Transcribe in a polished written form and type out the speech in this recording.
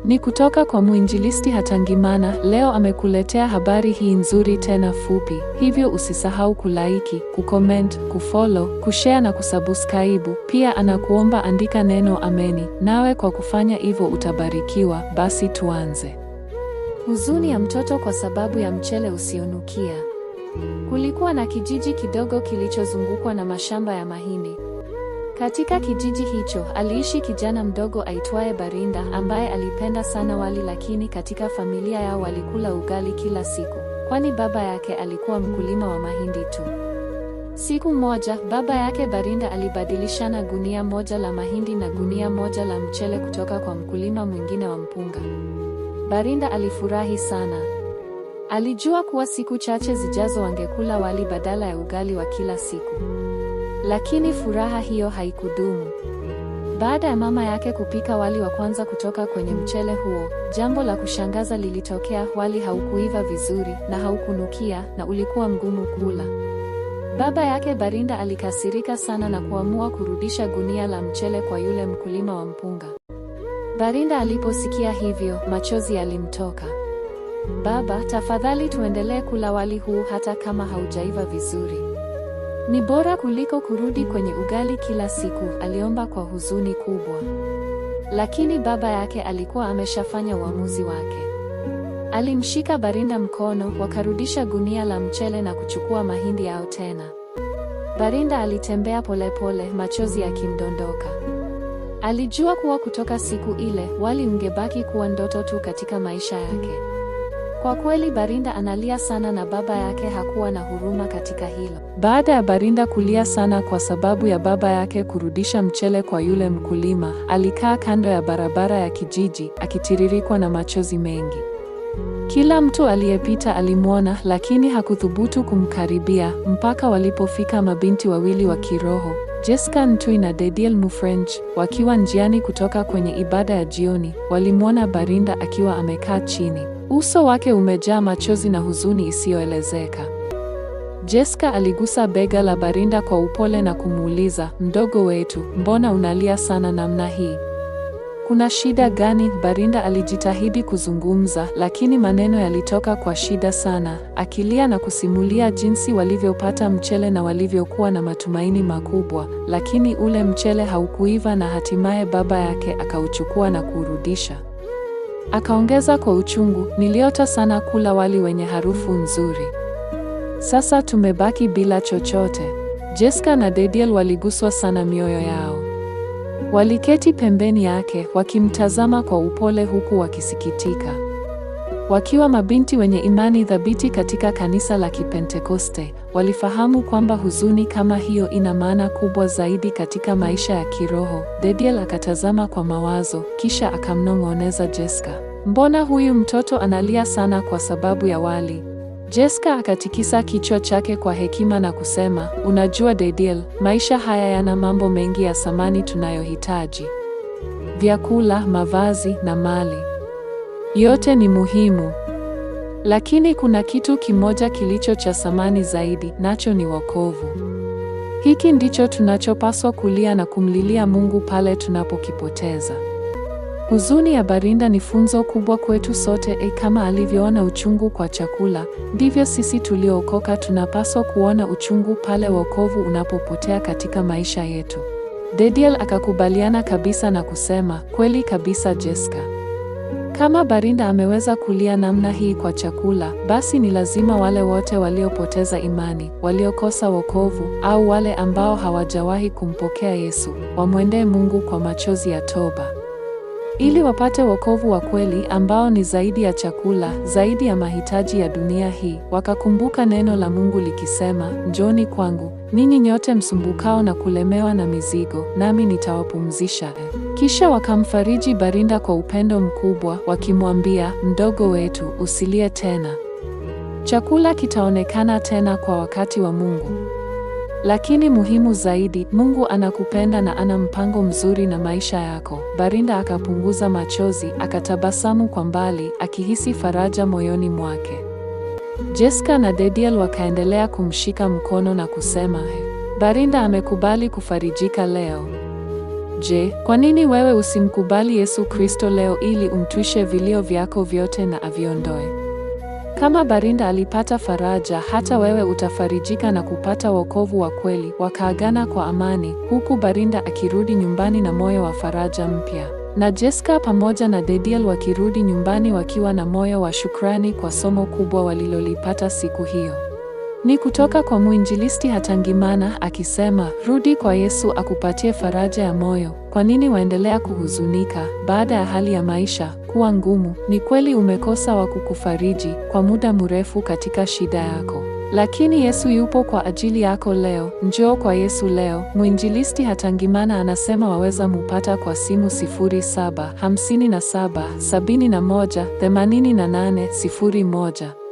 Ni kutoka kwa mwinjilisti Hatangimana. Leo amekuletea habari hii nzuri tena fupi. Hivyo usisahau kulike, kucomment, kufollow, kushare na kusubscribe. Pia anakuomba andika neno ameni. Nawe kwa kufanya hivyo utabarikiwa. Basi tuanze. Huzuni ya mtoto kwa sababu ya mchele usionukia. Kulikuwa na kijiji kidogo kilichozungukwa na mashamba ya mahindi. Katika kijiji hicho aliishi kijana mdogo aitwaye Barinda ambaye alipenda sana wali, lakini katika familia yao walikula ugali kila siku, kwani baba yake alikuwa mkulima wa mahindi tu. Siku moja baba yake Barinda alibadilishana gunia moja la mahindi na gunia moja la mchele kutoka kwa mkulima mwingine wa mpunga. Barinda alifurahi sana. Alijua kuwa siku chache zijazo wangekula wali badala ya ugali wa kila siku. Lakini furaha hiyo haikudumu. Baada ya mama yake kupika wali wa kwanza kutoka kwenye mchele huo, jambo la kushangaza lilitokea. Wali haukuiva vizuri na haukunukia na ulikuwa mgumu kula. Baba yake Barinda alikasirika sana na kuamua kurudisha gunia la mchele kwa yule mkulima wa mpunga. Barinda aliposikia hivyo, machozi yalimtoka. Baba, tafadhali tuendelee kula wali huu hata kama haujaiva vizuri. Ni bora kuliko kurudi kwenye ugali kila siku, aliomba kwa huzuni kubwa. Lakini baba yake alikuwa ameshafanya uamuzi wake. Alimshika Barinda mkono, wakarudisha gunia la mchele na kuchukua mahindi yao tena. Barinda alitembea polepole, machozi yakimdondoka. Alijua kuwa kutoka siku ile, wali ungebaki kuwa ndoto tu katika maisha yake. Kwa kweli Barinda analia sana na baba yake hakuwa na huruma katika hilo. Baada ya Barinda kulia sana kwa sababu ya baba yake kurudisha mchele kwa yule mkulima, alikaa kando ya barabara ya kijiji, akitiririkwa na machozi mengi. Kila mtu aliyepita alimwona, lakini hakuthubutu kumkaribia, mpaka walipofika mabinti wawili wa kiroho, Jessica Ntui na Dediel Mufrench, wakiwa njiani kutoka kwenye ibada ya jioni. Walimwona Barinda akiwa amekaa chini. Uso wake umejaa machozi na huzuni isiyoelezeka. Jessica aligusa bega la Barinda kwa upole na kumuuliza, mdogo wetu, mbona unalia sana namna hii? Kuna shida gani? Barinda alijitahidi kuzungumza, lakini maneno yalitoka kwa shida sana, akilia na kusimulia jinsi walivyopata mchele na walivyokuwa na matumaini makubwa, lakini ule mchele haukuiva na hatimaye baba yake akauchukua na kurudisha. Akaongeza kwa uchungu, niliota sana kula wali wenye harufu nzuri. Sasa tumebaki bila chochote. Jessica na Dediel waliguswa sana mioyo yao. Waliketi pembeni yake, wakimtazama kwa upole huku wakisikitika. Wakiwa mabinti wenye imani thabiti katika kanisa la Kipentekoste, walifahamu kwamba huzuni kama hiyo ina maana kubwa zaidi katika maisha ya kiroho. Dediel akatazama kwa mawazo, kisha akamnong'oneza Jessica, mbona huyu mtoto analia sana kwa sababu ya wali? Jessica akatikisa kichwa chake kwa hekima na kusema, unajua Dediel, maisha haya yana mambo mengi ya thamani tunayohitaji. Vyakula, mavazi na mali. Yote ni muhimu. Lakini kuna kitu kimoja kilicho cha thamani zaidi, nacho ni wokovu. Hiki ndicho tunachopaswa kulia na kumlilia Mungu pale tunapokipoteza. Huzuni ya Barinda ni funzo kubwa kwetu sote. Kama alivyoona uchungu kwa chakula, ndivyo sisi tuliookoka tunapaswa kuona uchungu pale wokovu unapopotea katika maisha yetu. Dediel akakubaliana kabisa na kusema, kweli kabisa Jessica. Kama Barinda ameweza kulia namna hii kwa chakula, basi ni lazima wale wote waliopoteza imani, waliokosa wokovu, au wale ambao hawajawahi kumpokea Yesu, wamwendee Mungu kwa machozi ya toba, ili wapate wokovu wa kweli ambao ni zaidi ya chakula, zaidi ya mahitaji ya dunia hii. Wakakumbuka neno la Mungu likisema, njooni kwangu, ninyi nyote msumbukao na kulemewa na mizigo, nami nitawapumzisha. Kisha wakamfariji Barinda kwa upendo mkubwa, wakimwambia, mdogo wetu, usilie tena. Chakula kitaonekana tena kwa wakati wa Mungu. Lakini muhimu zaidi, Mungu anakupenda na ana mpango mzuri na maisha yako. Barinda akapunguza machozi, akatabasamu kwa mbali, akihisi faraja moyoni mwake. Jessica na Dediel wakaendelea kumshika mkono na kusema, Barinda amekubali kufarijika leo. Je, kwa nini wewe usimkubali Yesu Kristo leo ili umtwishe vilio vyako vyote na aviondoe? Kama Barinda alipata faraja, hata wewe utafarijika na kupata wokovu wa kweli. Wakaagana kwa amani, huku Barinda akirudi nyumbani na moyo wa faraja mpya, na Jessica pamoja na Dediel wakirudi nyumbani wakiwa na moyo wa shukrani kwa somo kubwa walilolipata siku hiyo. Ni kutoka kwa mwinjilisti Hatangimana akisema, rudi kwa Yesu akupatie faraja ya moyo. Kwa nini waendelea kuhuzunika baada ya hali ya maisha kuwa ngumu? Ni kweli umekosa wa kukufariji kwa muda mrefu katika shida yako, lakini Yesu yupo kwa ajili yako leo. Njoo kwa Yesu leo. Mwinjilisti Hatangimana anasema waweza mupata kwa simu 0757 71 88 01.